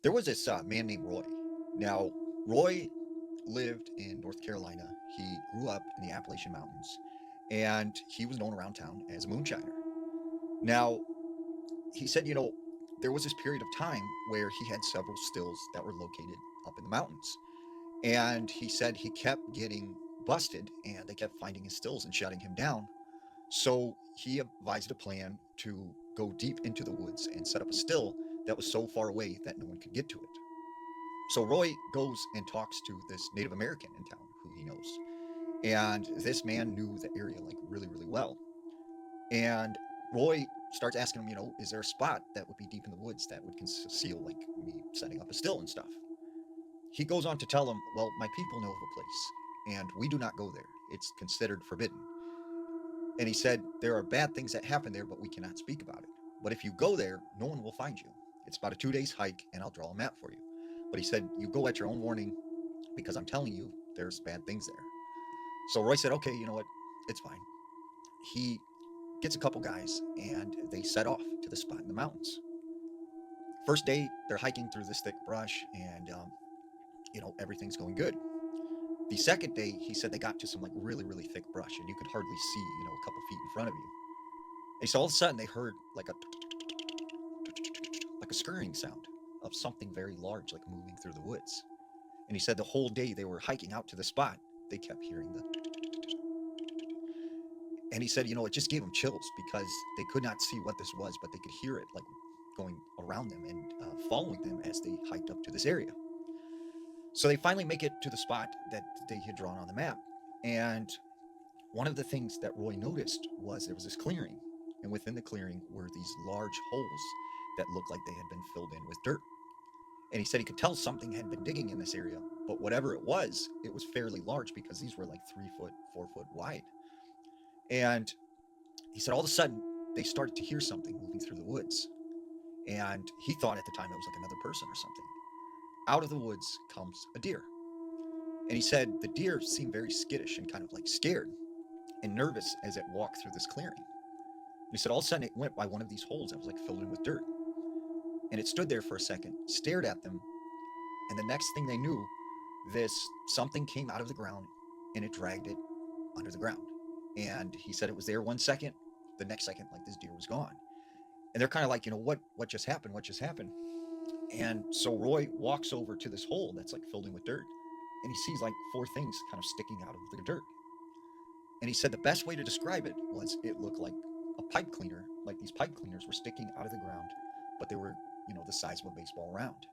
There was this man named Roy. Now, Roy lived in North Carolina. He grew up in the Appalachian Mountains, and he was known around town as a moonshiner. Now, he said, there was this period of time where he had several stills that were located up in the mountains. And he said he kept getting busted, and they kept finding his stills and shutting him down. So he advised a plan to go deep into the woods and set up a still that was so far away that no one could get to it. So Roy goes and talks to this Native American in town who he knows. And this man knew the area like really, really well. And Roy starts asking him, is there a spot that would be deep in the woods that would conceal like me setting up a still and stuff? He goes on to tell him, well, my people know of a place, and we do not go there. It's considered forbidden. And he said, there are bad things that happen there, but we cannot speak about it. But if you go there, no one will find you. It's about a 2 days hike, and I'll draw a map for you. But he said, you go at your own warning because I'm telling you there's bad things there. So Roy said, okay, you know what? It's fine. He gets a couple guys, and they set off to the spot in the mountains. First day, they're hiking through this thick brush, and everything's going good. The second day, he said they got to some like really, really thick brush, and you could hardly see, a couple feet in front of you. And so all of a sudden, they heard like a scurrying sound of something very large, like moving through the woods. And he said the whole day they were hiking out to the spot, they kept hearing the. And he said, it just gave them chills because they could not see what this was, but they could hear it like going around them and following them as they hiked up to this area. So they finally make it to the spot that they had drawn on the map. And one of the things that Roy noticed was there was this clearing. And within the clearing were these large holes that looked like they had been filled in with dirt. And he said he could tell something had been digging in this area, but whatever it was fairly large because these were like 3 foot, 4 foot wide. And he said all of a sudden they started to hear something moving through the woods. And he thought at the time it was like another person or something. Out of the woods comes a deer. And he said the deer seemed very skittish and kind of like scared and nervous as it walked through this clearing. And he said all of a sudden it went by one of these holes that was like filled in with dirt. And it stood there for a second, stared at them, and the next thing they knew, this something came out of the ground and it dragged it under the ground. And he said it was there 1 second, the next second, like this deer was gone. And they're kind of like, what just happened? What just happened? And so Roy walks over to this hole that's like filled in with dirt, and he sees like four things kind of sticking out of the dirt. And he said the best way to describe it was it looked like a pipe cleaner, like these pipe cleaners were sticking out of the ground, but they were, the size of a baseball round.